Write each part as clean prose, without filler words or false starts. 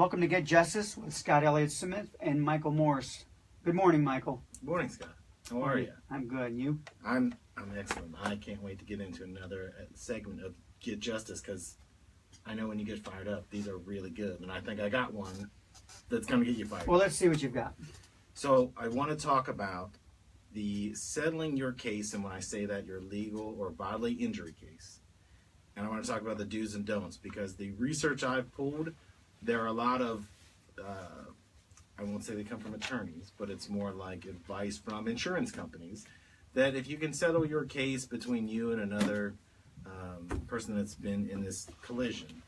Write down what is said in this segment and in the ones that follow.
Welcome to Get Justice with Scott Elliot Smith and Michael Morris. Good morning, Michael. Good morning, Scott. How are you? I'm good. And you? I'm excellent. I can't wait to get into another segment of Get Justice because I know when you get fired up, these are really good. And I think I got one that's going to get you fired up. Well, let's see what you've got. So I want to talk about the settling your case, and when I say that, your legal or bodily injury case. And I want to talk about the do's and don'ts because the research I've pulled, there are a lot of, I won't say they come from attorneys, but it's more like advice from insurance companies that if you can settle your case between you and another person that's been in this collision,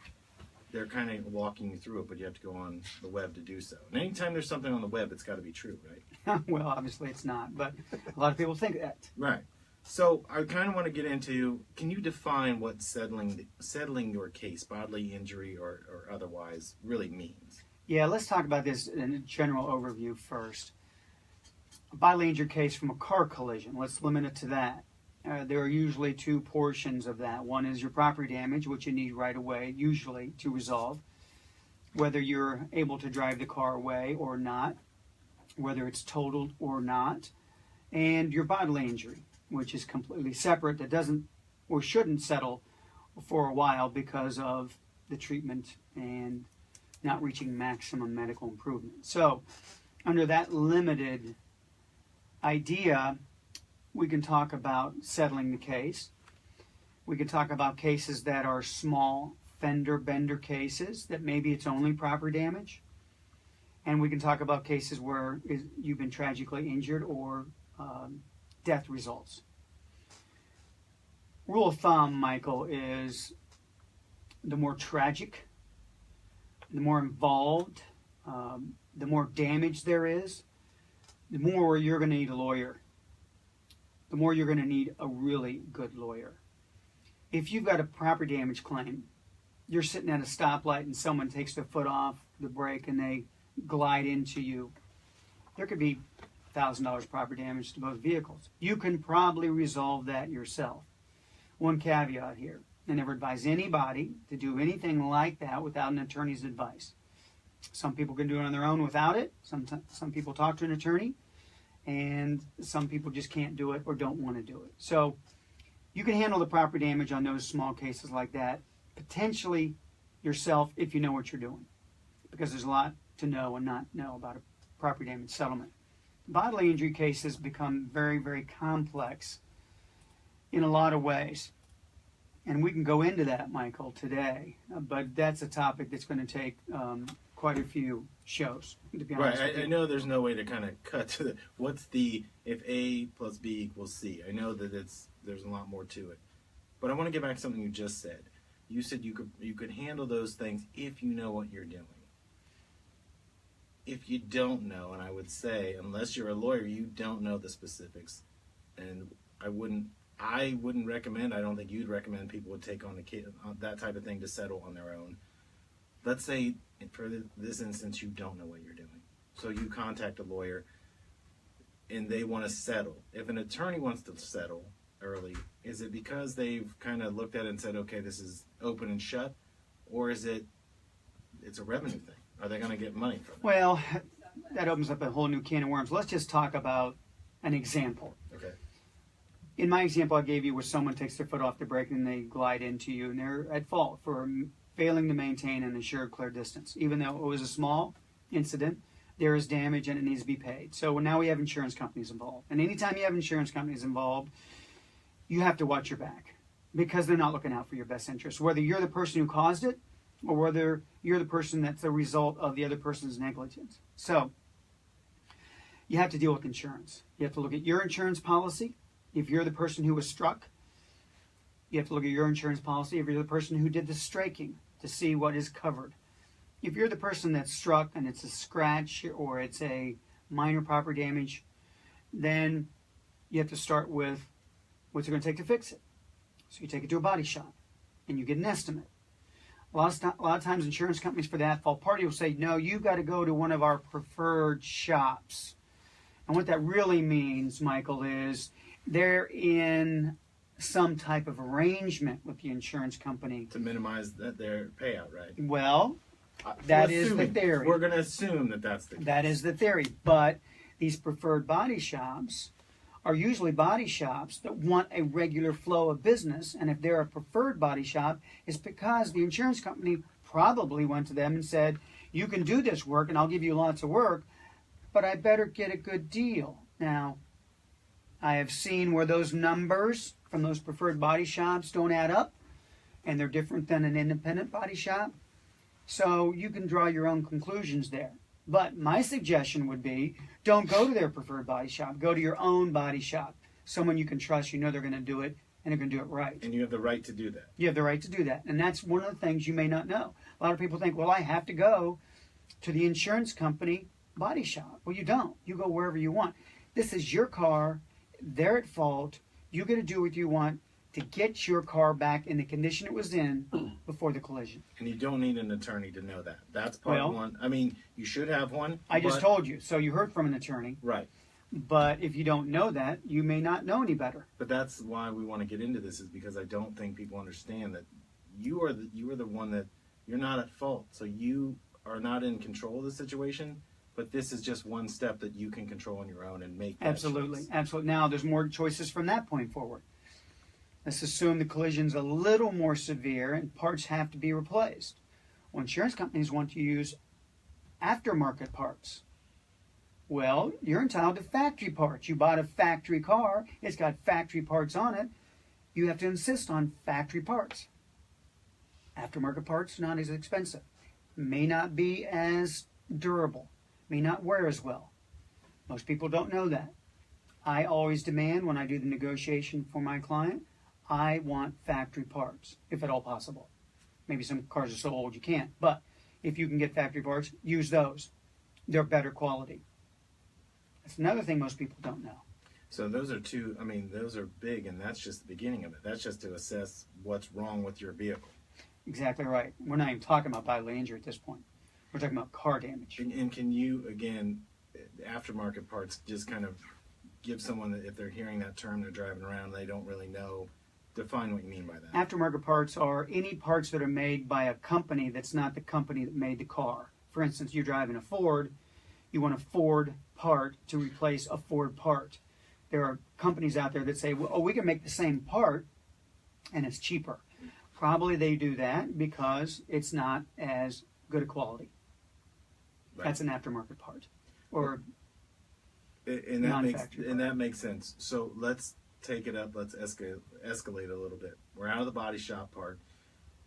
they're kind of walking you through it, but you have to go on the web to do so. And anytime there's something on the web, it's got to be true, right? Well, obviously it's not, but a lot of people think that. Right. So I kind of want to get into, can you define what settling your case, bodily injury or otherwise, really means? Yeah, let's talk about this in a general overview first. A bodily injury case from a car collision, let's limit it to that. There are usually two portions of that. One is your property damage, which you need right away, usually, to resolve. Whether you're able to drive the car away or not, whether it's totaled or not, and your bodily injury, which is completely separate, that doesn't or shouldn't settle for a while because of the treatment and not reaching maximum medical improvement. So, under that limited idea, we can talk about settling the case. We can talk about cases that are small fender bender cases, that maybe it's only property damage. And we can talk about cases where you've been tragically injured or death results. Rule of thumb, Michael, is the more tragic, the more involved, the more damage there is, the more you're going to need a lawyer. The more you're going to need a really good lawyer. If you've got a property damage claim, you're sitting at a stoplight and someone takes their foot off the brake and they glide into you, there could be $1,000 property damage to both vehicles. You can probably resolve that yourself. One caveat here: I never advise anybody to do anything like that without an attorney's advice. Some people can do it on their own without it. Some people talk to an attorney, and some people just can't do it or don't want to do it. So you can handle the property damage on those small cases like that, potentially yourself, if you know what you're doing, because there's a lot to know and not know about a property damage settlement. Bodily injury cases become very, very complex in a lot of ways. And we can go into that, Michael, today. But that's a topic that's going to take quite a few shows, to be honest with you. I know there's no way to kind of cut to the, what's the, if A plus B equals C. I know that there's a lot more to it. But I want to get back to something you just said. You said you could handle those things if you know what you're doing. If you don't know, and I would say, unless you're a lawyer, you don't know the specifics. And I wouldn't recommend, I don't think you'd recommend people would take on that type of thing to settle on their own. Let's say, for this instance, you don't know what you're doing. So you contact a lawyer, and they want to settle. If an attorney wants to settle early, is it because they've kind of looked at it and said, okay, this is open and shut? Or is it's a revenue thing? Are they going to get money from it? Well, that opens up a whole new can of worms. Let's just talk about an example. Okay. In my example I gave you, where someone takes their foot off the brake and they glide into you, and they're at fault for failing to maintain an assured clear distance. Even though it was a small incident, there is damage and it needs to be paid. So now we have insurance companies involved. And anytime you have insurance companies involved, you have to watch your back, because they're not looking out for your best interest. Whether you're the person who caused it, or whether you're the person that's the result of the other person's negligence. So you have to deal with insurance. You have to look at your insurance policy. If you're the person who was struck, you have to look at your insurance policy. If you're the person who did the striking, to see what is covered. If you're the person that's struck and it's a scratch or it's a minor property damage, then you have to start with what's it going to take to fix it. So you take it to a body shop and you get an estimate. A lot of times insurance companies for the at-fault party will say, no, you've got to go to one of our preferred shops. And what that really means, Michael, is they're in some type of arrangement with the insurance company To minimize their payout, right? Well, That is the theory. We're going to assume that that's the case. That is the theory. But these preferred body shops are usually body shops that want a regular flow of business. And if they're a preferred body shop, it's because the insurance company probably went to them and said, you can do this work and I'll give you lots of work, but I better get a good deal. Now, I have seen where those numbers from those preferred body shops don't add up, and they're different than an independent body shop. So you can draw your own conclusions there. But my suggestion would be, don't go to their preferred body shop. Go to your own body shop. Someone you can trust, you know they're going to do it, and they're going to do it right. And you have the right to do that. You have the right to do that. And that's one of the things you may not know. A lot of people think, well, I have to go to the insurance company body shop. Well, you don't. You go wherever you want. This is your car. They're at fault. You got to do what you want to get your car back in the condition it was in before the collision. And you don't need an attorney to know that. That's part one. I mean, you should have one. I just told you. So you heard from an attorney. Right. But if you don't know that, you may not know any better. But that's why we want to get into this, is because I don't think people understand that you are the one that, you're not at fault. So you are not in control of the situation, but this is just one step that you can control on your own and make that Absolutely. choice. Absolutely. Now, there's more choices from that point forward. Let's assume the collision's a little more severe and parts have to be replaced. Well, insurance companies want to use aftermarket parts. Well, you're entitled to factory parts. You bought a factory car, it's got factory parts on it. You have to insist on factory parts. Aftermarket parts, not as expensive. May not be as durable. May not wear as well. Most people don't know that. I always demand, when I do the negotiation for my client, I want factory parts, if at all possible. Maybe some cars are so old you can't, but if you can get factory parts, use those. They're better quality. That's another thing most people don't know. So those are those are big, and that's just the beginning of it. That's just to assess what's wrong with your vehicle. Exactly right. We're not even talking about bodily injury at this point. We're talking about car damage. And can you, again, aftermarket parts, just kind of give someone that if they're hearing that term, they're driving around, they don't really know, define what you mean by that. Aftermarket parts are any parts that are made by a company that's not the company that made the car. For instance, you're driving a Ford, you want a Ford part to replace a Ford part. There are companies out there that say, well, we can make the same part and it's cheaper. Probably they do that because it's not as good a quality. Right. That's an aftermarket part. Or and that makes sense. So let's take it up. Let's escalate a little bit. We're out of the body shop part.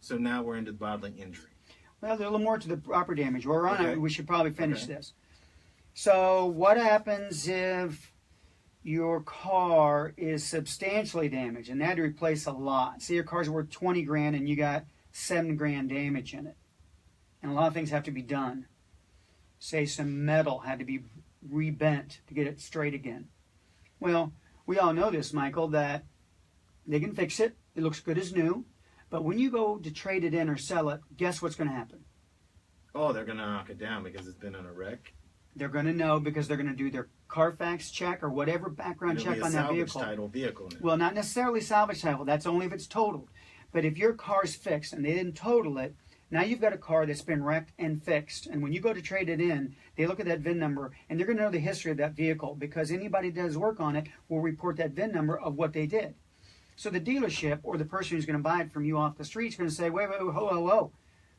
So now we're into bodily injury. Well, there's a little more to the property damage. We're on it. We should probably finish this. So what happens if your car is substantially damaged and they had to replace a lot? Say your car's worth 20 grand and you got 7 grand damage in it. And a lot of things have to be done. Say some metal had to be rebent to get it straight again. Well, we all know this, Michael, that they can fix it. It looks good as new. But when you go to trade it in or sell it, guess what's going to happen? Oh, they're going to knock it down because it's been in a wreck. They're going to know because they're going to do their Carfax check or whatever background check on that vehicle. Title vehicle now. Well, not necessarily salvage title. That's only if it's totaled. But if your car's fixed and they didn't total it, now you've got a car that's been wrecked and fixed. And when you go to trade it in, they look at that VIN number and they're going to know the history of that vehicle because anybody that does work on it will report that VIN number of what they did. So the dealership or the person who's going to buy it from you off the street is going to say, wait, whoa.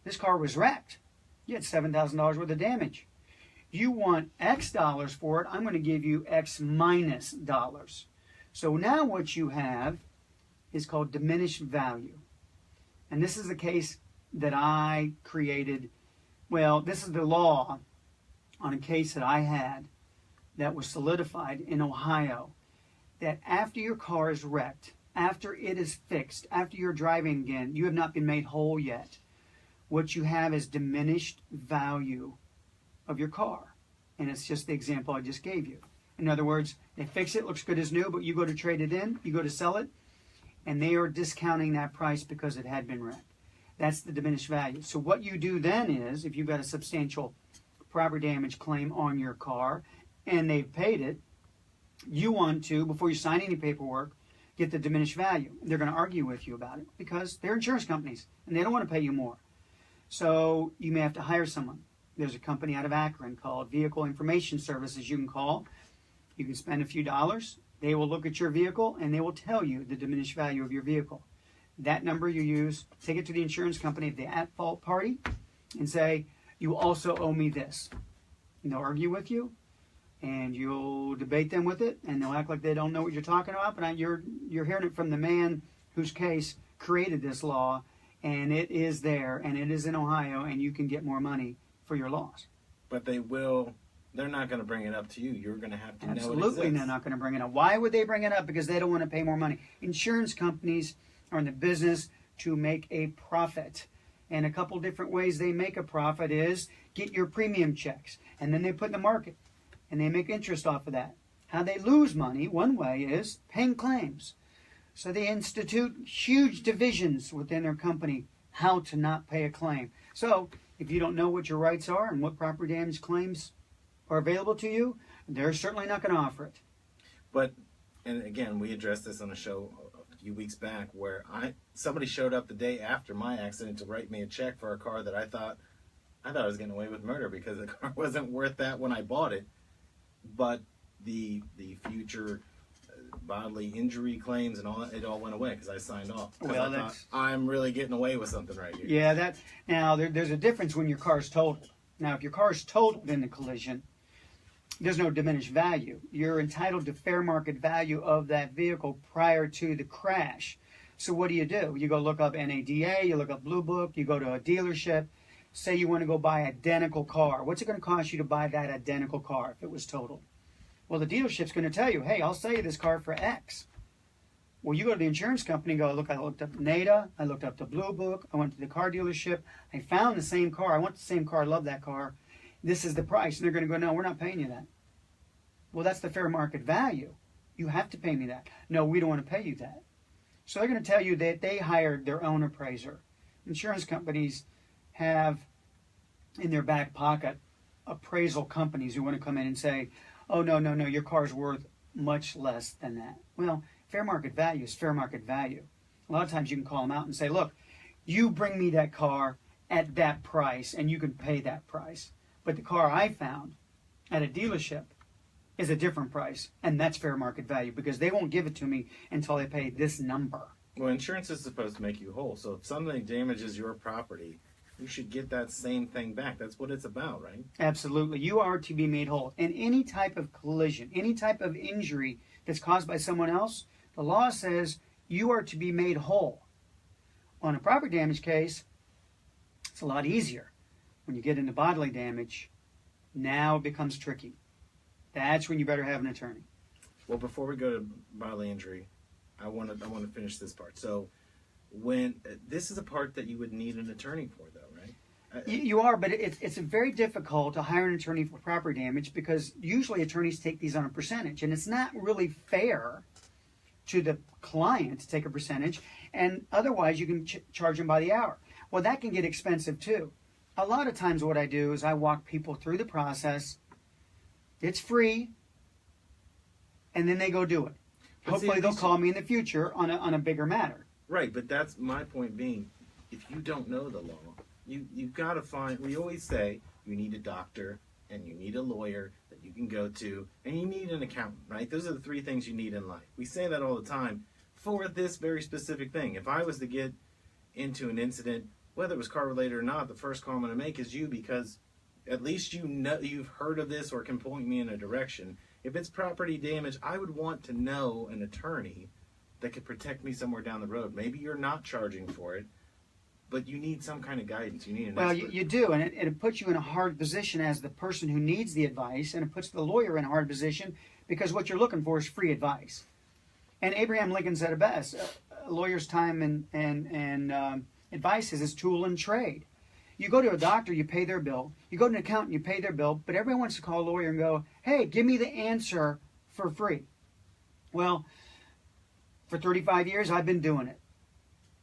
This car was wrecked. You had $7,000 worth of damage. You want X dollars for it, I'm going to give you X minus dollars. So now what you have is called diminished value. And this is the case that I created. Well, this is the law on a case that I had that was solidified in Ohio, that after your car is wrecked, after it is fixed, after you're driving again, you have not been made whole yet. What you have is diminished value of your car. And it's just the example I just gave you. In other words, they fix it, looks good as new, but you go to trade it in, you go to sell it, and they are discounting that price because it had been wrecked. That's the diminished value. So what you do then is, if you've got a substantial property damage claim on your car and they've paid it, you want to, before you sign any paperwork, get the diminished value. They're going to argue with you about it because they're insurance companies and they don't want to pay you more. So you may have to hire someone. There's a company out of Akron called Vehicle Information Services you can call. You can spend a few dollars. They will look at your vehicle and they will tell you the diminished value of your vehicle. That number you use, take it to the insurance company, the at-fault party, and say, you also owe me this. And they'll argue with you, and you'll debate them with it, and they'll act like they don't know what you're talking about, but you're hearing it from the man whose case created this law, and it is there, and it is in Ohio, and you can get more money for your loss. But they're not going to bring it up to you. You're going to have to know it exists. Absolutely, they're not going to bring it up. Why would they bring it up? Because they don't want to pay more money. Insurance companies are in the business to make a profit. And a couple different ways they make a profit is get your premium checks, and then they put in the market, and they make interest off of that. How they lose money, one way is paying claims. So they institute huge divisions within their company how to not pay a claim. So if you don't know what your rights are and what property damage claims are available to you, they're certainly not going to offer it. But, and again, we addressed this on a show a few weeks back where somebody showed up the day after my accident to write me a check for a car that I thought I was getting away with murder because the car wasn't worth that when I bought it. But the future bodily injury claims and all that, it all went away because I signed off. Well, I thought, I'm really getting away with something right here. Yeah, now there's a difference when your car's totaled. Now, if your car's totaled in the collision, there's no diminished value. You're entitled to fair market value of that vehicle prior to the crash. So what do? You go look up NADA, you look up Blue Book, you go to a dealership, say you want to go buy an identical car. What's it going to cost you to buy that identical car if it was totaled? Well, the dealership's going to tell you, hey, I'll sell you this car for X. Well, you go to the insurance company and go, look, I looked up NADA, I looked up the Blue Book, I went to the car dealership, I found the same car, I want the same car, I love that car, this is the price. And they're going to go, no, we're not paying you that. Well, that's the fair market value. You have to pay me that. No, we don't want to pay you that. So they're going to tell you that they hired their own appraiser. Insurance companies have in their back pocket appraisal companies who want to come in and say, oh, no, your car's worth much less than that. Well, fair market value is fair market value. A lot of times you can call them out and say, look, you bring me that car at that price and you can pay that price. But the car I found at a dealership is a different price, and that's fair market value because they won't give it to me until I pay this number. Well, insurance is supposed to make you whole. So if something damages your property, you should get that same thing back. That's what it's about, right? Absolutely. You are to be made whole. And any type of collision, any type of injury that's caused by someone else, the law says you are to be made whole. On a property damage case, it's a lot easier. When you get into bodily damage, now it becomes tricky. That's when you better have an attorney. Well, before we go to bodily injury, I want to finish this part. So when this is a part that you would need an attorney for, though, right? You are, but it's very difficult to hire an attorney for property damage because usually attorneys take these on a percentage, and it's not really fair to the client to take a percentage, and otherwise you can charge them by the hour. Well, that can get expensive too. A lot of times what I do is I walk people through the process. It's free, and then they go do it. Hopefully they'll call me in the future on a bigger matter. Right, but that's my point being, if you don't know the law, you've got to find, we always say you need a doctor and you need a lawyer that you can go to, and you need an accountant, right? Those are the three things you need in life. We say that all the time for this very specific thing. If I was to get into an incident, whether it was car related or not, the first call I'm going to make is you because at least you know you've heard of this or can point me in a direction. If it's property damage, I would want to know an attorney that could protect me somewhere down the road. Maybe you're not charging for it, but you need some kind of guidance. You need an expert. You do, and it puts you in a hard position as the person who needs the advice, and it puts the lawyer in a hard position because what you're looking for is free advice. And Abraham Lincoln said it best: a lawyer's time and advice is his tool and trade. You go to a doctor, you pay their bill. You go to an accountant, you pay their bill. But everyone wants to call a lawyer and go, hey, give me the answer for free. Well, for 35 years, I've been doing it.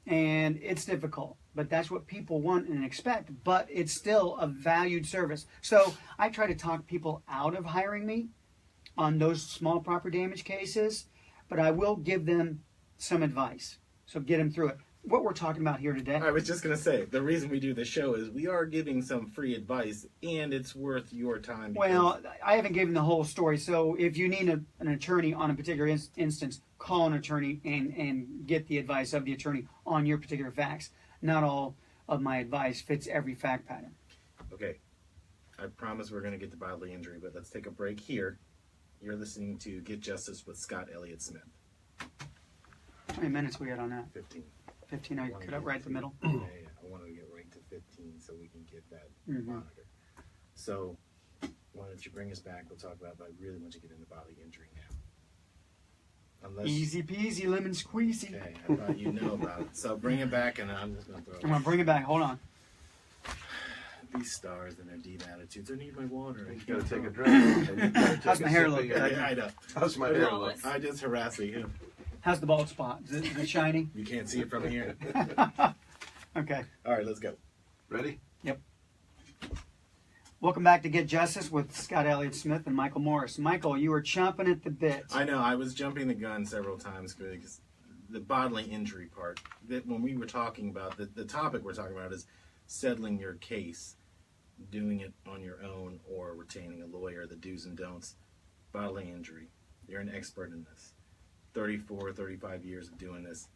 And it's difficult. But that's what people want and expect. But it's still a valued service. So I try to talk people out of hiring me on those small property damage cases. But I will give them some advice. So get them through it. what we're talking about here today. I was just going to say, the reason we do the show is we are giving some free advice, and it's worth your time. Well, I haven't given the whole story, so if you need an attorney on a particular instance, call an attorney and get the advice of the attorney on your particular facts. Not all of my advice fits every fact pattern. Okay, I promise we're going to get to bodily injury, but let's take a break here. You're listening to Get Justice with Scott Elliot Smith. How many minutes we got on that? 15. 15, I cut it right in the middle. Yeah, I wanted to get right to 15 so we can get that monitor. So, why don't you bring us back? We'll talk about, but I really want to get into bodily injury now. Unless, easy peasy, lemon squeezy. Okay, I thought you know about it. So bring it back, and I'm just going to throw it. I'm going to bring it back. Hold on. These stars and their deep attitudes. I need my water. You gotta take a drink. How's my hair look? I know. How's my hair look? I just harassing him. How's the bald spot? Is it shiny? You can't see it from here. Okay. All right, let's go. Ready? Yep. Welcome back to Get Justice with Scott Elliot Smith and Michael Morris. Michael, you were chomping at the bit. I know. I was jumping the gun several times because the bodily injury part, that when we were talking about, the topic we're talking about is settling your case, doing it on your own or retaining a lawyer, the do's and don'ts. Bodily injury. You're an expert in this. 34, 35 years of doing this.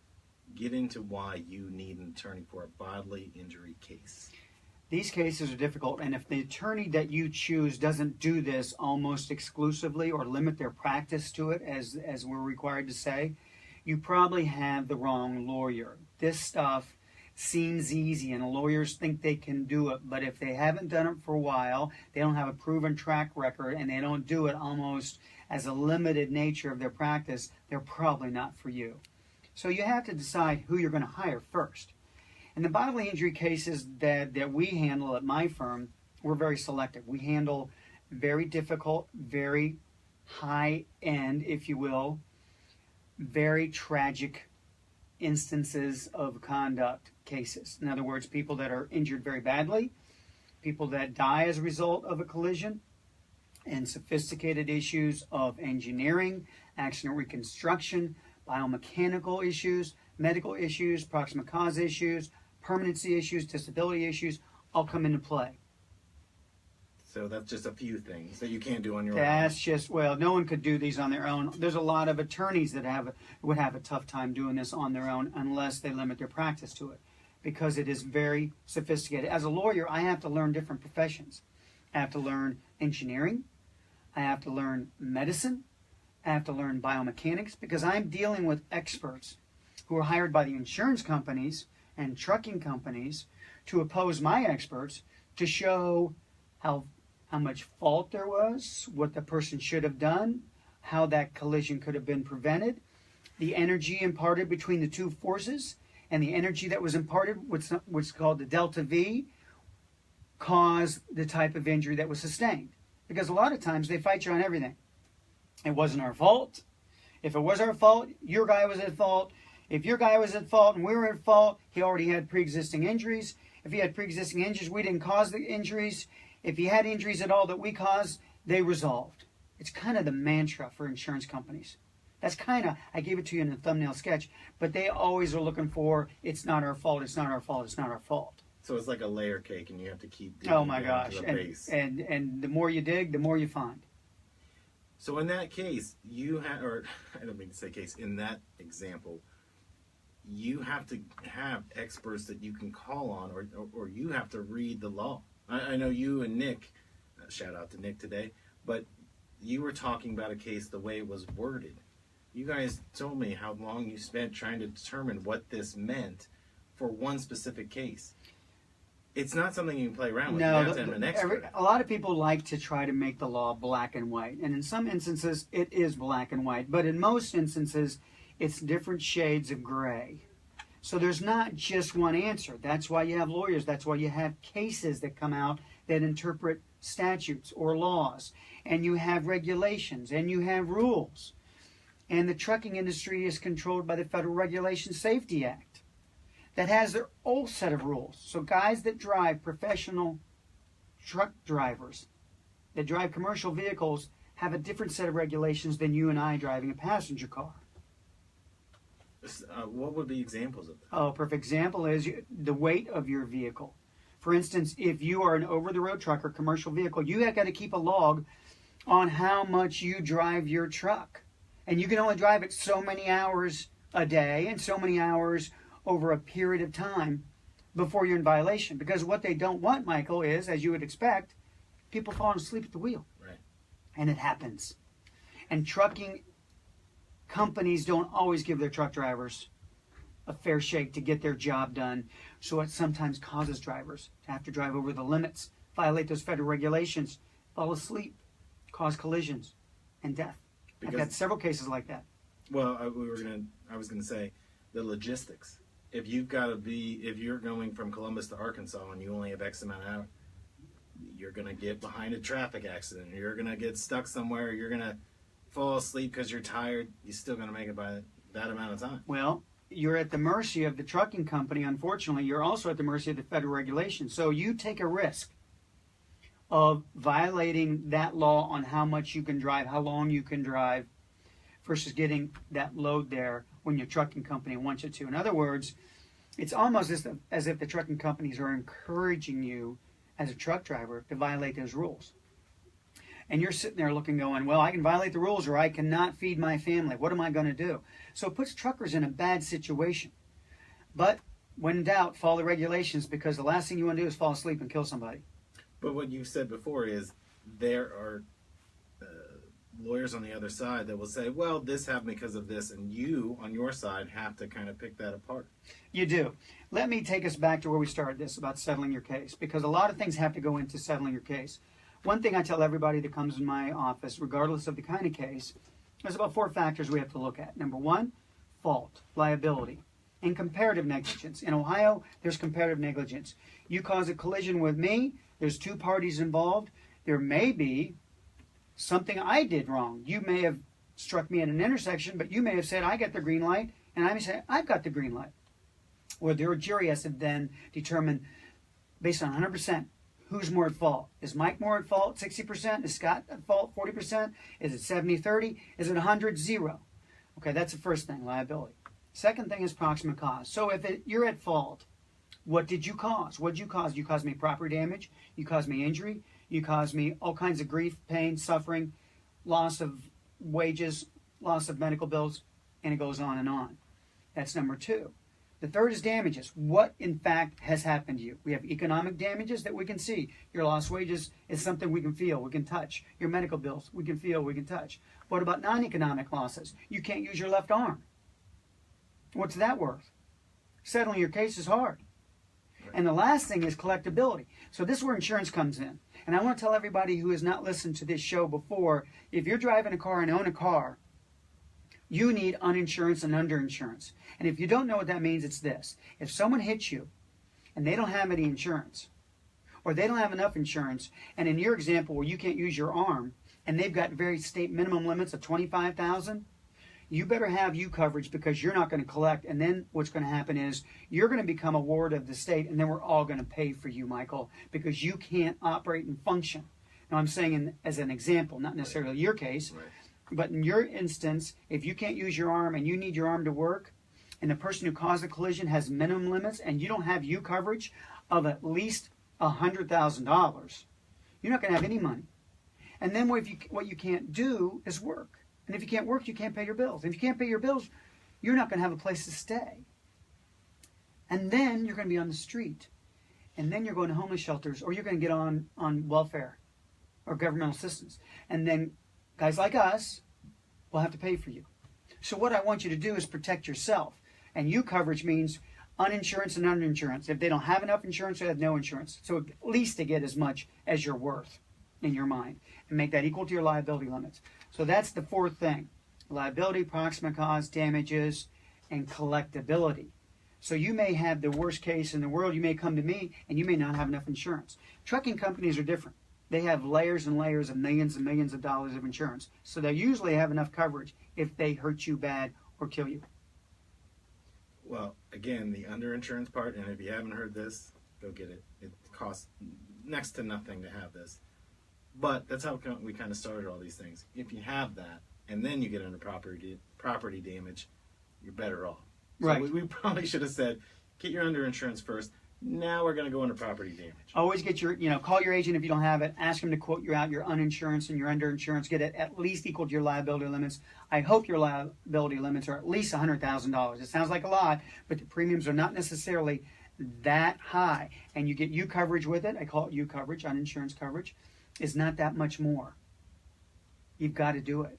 Get into why you need an attorney for a bodily injury case. These cases are difficult, and if the attorney that you choose doesn't do this almost exclusively or limit their practice to it, as we're required to say, you probably have the wrong lawyer. This stuff seems easy, and lawyers think they can do it, but if they haven't done it for a while, they don't have a proven track record, and they don't do it almost as a limited nature of their practice, they're probably not for you. So you have to decide who you're going to hire first. In the bodily injury cases that we handle at my firm, we're very selective. We handle very difficult, very high-end, if you will, very tragic instances of conduct cases. In other words, people that are injured very badly, people that die as a result of a collision, and sophisticated issues of engineering, accident reconstruction, biomechanical issues, medical issues, proximate cause issues, permanency issues, disability issues, all come into play. So that's just a few things that you can't do on your That's own. just, well, no one could do these on their own. There's a lot of attorneys that would have a tough time doing this on their own unless they limit their practice to it, because it is very sophisticated. As a lawyer, I have to learn different professions. I have to learn engineering. I have to learn medicine. I have to learn biomechanics, because I'm dealing with experts who are hired by the insurance companies and trucking companies to oppose my experts to show how much fault there was, what the person should have done, how that collision could have been prevented, the energy imparted between the two forces, and the energy that was imparted, which is called the delta V, caused the type of injury that was sustained. Because a lot of times they fight you on everything. It wasn't our fault. If it was our fault, your guy was at fault. If your guy was at fault and we were at fault, he already had pre-existing injuries. If he had pre-existing injuries, we didn't cause the injuries. If he had injuries at all that we caused, they resolved. It's kind of the mantra for insurance companies. That's kind of, I gave it to you in a thumbnail sketch, but they always are looking for, it's not our fault, it's not our fault, it's not our fault. So it's like a layer cake, and you have to keep digging Oh my down gosh. to the base. And the more you dig, the more you find. So in that case, you have, or I don't mean to say case, in that example, you have to have experts that you can call on, or you have to read the law. I know you and Nick, shout out to Nick today, but you were talking about a case the way it was worded. You guys told me how long you spent trying to determine what this meant for one specific case. It's not something you can play around with. No, you have to have an expert. a lot of people like to try to make the law black and white. And in some instances, it is black and white. But in most instances, it's different shades of gray. So there's not just one answer. That's why you have lawyers. That's why you have cases that come out that interpret statutes or laws. And you have regulations. And you have rules. And the trucking industry is controlled by the Federal Regulation Safety Act that has their own set of rules. So guys that drive, professional truck drivers that drive commercial vehicles, have a different set of regulations than you and I driving a passenger car. What would be examples of that? Oh, a perfect example is the weight of your vehicle. For instance, if you are an over-the-road truck or commercial vehicle, you have got to keep a log on how much you drive your truck. And you can only drive it so many hours a day and so many hours over a period of time before you're in violation. Because what they don't want, Michael, is, as you would expect, people falling asleep at the wheel. Right. And it happens. And trucking companies don't always give their truck drivers a fair shake to get their job done. So it sometimes causes drivers to have to drive over the limits, violate those federal regulations, fall asleep, cause collisions, and death. I've had several cases like that. Well, I was gonna say the logistics. If you're going from Columbus to Arkansas and you only have X amount of hours, you're gonna get behind a traffic accident. You're gonna get stuck somewhere. You're gonna fall asleep because you're tired. You're still gonna make it by that amount of time. Well, you're at the mercy of the trucking company. Unfortunately, you're also at the mercy of the federal regulations. So you take a risk of violating that law on how much you can drive, how long you can drive, versus getting that load there when your trucking company wants you to. In other words, it's almost as if the trucking companies are encouraging you as a truck driver to violate those rules. And you're sitting there looking, going, well, I can violate the rules or I cannot feed my family. What am I going to do? So it puts truckers in a bad situation. But when in doubt, follow the regulations, because the last thing you want to do is fall asleep and kill somebody. But what you said before is there are lawyers on the other side that will say, well, this happened because of this, and you, on your side, have to kind of pick that apart. You do. Let me take us back to where we started this, about settling your case, because a lot of things have to go into settling your case. One thing I tell everybody that comes in my office, regardless of the kind of case, there's about 4 factors we have to look at. Number 1, fault, liability, and comparative negligence. In Ohio, there's comparative negligence. You cause a collision with me, there's 2 parties involved. There may be something I did wrong. You may have struck me at an intersection, but you may have said, I got the green light, and I may say, I've got the green light. Or their jury has to then determine, based on 100%, who's more at fault. Is Mike more at fault, 60%? Is Scott at fault, 40%? Is it 70-30? Is it 100-0? Okay, that's the first thing, liability. Second thing is proximate cause. So if you're at fault, what did you cause? What did you cause? You caused me property damage. You caused me injury. You caused me all kinds of grief, pain, suffering, loss of wages, loss of medical bills, and it goes on and on. That's number 2. The third is damages. What, in fact, has happened to you? We have economic damages that we can see. Your lost wages is something we can feel, we can touch. Your medical bills, we can feel, we can touch. What about non-economic losses? You can't use your left arm. What's that worth? Settling your case is hard. And the last thing is collectability. So this is where insurance comes in. And I want to tell everybody who has not listened to this show before, if you're driving a car and own a car, you need uninsurance and underinsurance. And if you don't know what that means, it's this. If someone hits you and they don't have any insurance, or they don't have enough insurance, and in your example where you can't use your arm, and they've got very state minimum limits of $25,000, you better have you coverage, because you're not going to collect. And then what's going to happen is you're going to become a ward of the state, and then we're all going to pay for you, Michael, because you can't operate and function. Now, I'm saying as an example, not necessarily your case, Right. but in your instance, if you can't use your arm and you need your arm to work, and the person who caused the collision has minimum limits, and you don't have you coverage of at least $100,000, you're not going to have any money. And then what you can't do is work. And if you can't work, you can't pay your bills. If you can't pay your bills, you're not going to have a place to stay. And then you're going to be on the street. And then you're going to homeless shelters, or you're going to get on welfare or governmental assistance. And then guys like us will have to pay for you. So what I want you to do is protect yourself. And you coverage means uninsurance and underinsurance. If they don't have enough insurance, they have no insurance. So at least they get as much as you're worth in your mind, and make that equal to your liability limits. So that's the 4th thing: liability, proximate cause, damages, and collectability. So you may have the worst case in the world. You may come to me and you may not have enough insurance. Trucking companies are different. They have layers and layers of millions and millions of dollars of insurance. So they usually have enough coverage if they hurt you bad or kill you. Well, again, the underinsurance part, and if you haven't heard this, go get it. It costs next to nothing to have this. But that's how we kind of started all these things. If you have that, and then you get into property damage, you're better off. So Right. we probably should have said, get your underinsurance first. Now we're going to go into property damage. Always get your, call your agent if you don't have it. Ask him to quote you out your uninsurance and your underinsurance. Get it at least equal to your liability limits. I hope your liability limits are at least $100,000. It sounds like a lot, but the premiums are not necessarily that high. And you get U coverage with it. I call it U coverage, uninsurance coverage. Is not that much more. You've got to do it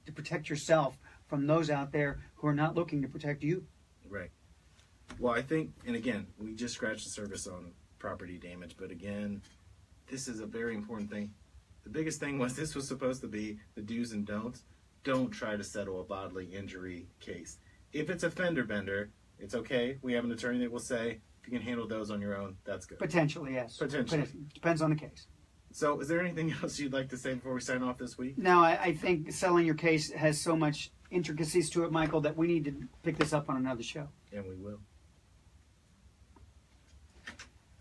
to protect yourself from those out there who are not looking to protect you. Right. Well, I think, and again, we just scratched the surface on property damage, but again, this is a very important thing. The biggest thing was this was supposed to be the do's and don'ts. Don't try to settle a bodily injury case. If it's a fender bender, it's okay. We have an attorney that will say, if you can handle those on your own, that's good. Potentially, yes. Potentially. But it depends on the case. So is there anything else you'd like to say before we sign off this week? No, I think settling your case has so much intricacies to it, Michael, that we need to pick this up on another show. And we will.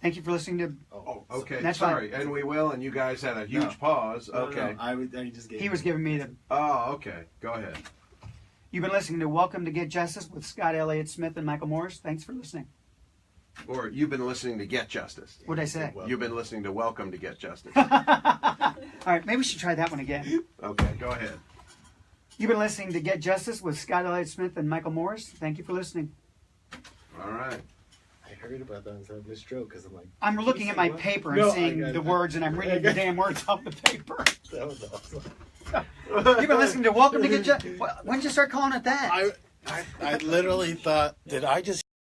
Thank you for listening to. Oh, okay. That's Sorry. fine. And we will, and you guys had a huge pause. No, Okay. no, I just gave He was giving me the. Oh, okay. Go ahead. You've been listening to Welcome to Get Justice with Scott Elliot Smith and Michael Morris. Thanks for listening. Or you've been listening to Get Justice. What'd I say? Well, You've been listening to Welcome to Get Justice. All right, maybe we should try that one again. Okay, go ahead. You've been listening to Get Justice with Scott Elliot Smith and Michael Morris. Thank you for listening. All right. I heard about that and having a stroke because I'm like, I'm did looking you at say my what? paper and No, I seeing got the it. words, and I'm reading the damn words off the paper. That was awesome. You've been listening to Welcome to Get Justice. When did you start calling it that? I literally thought, did I just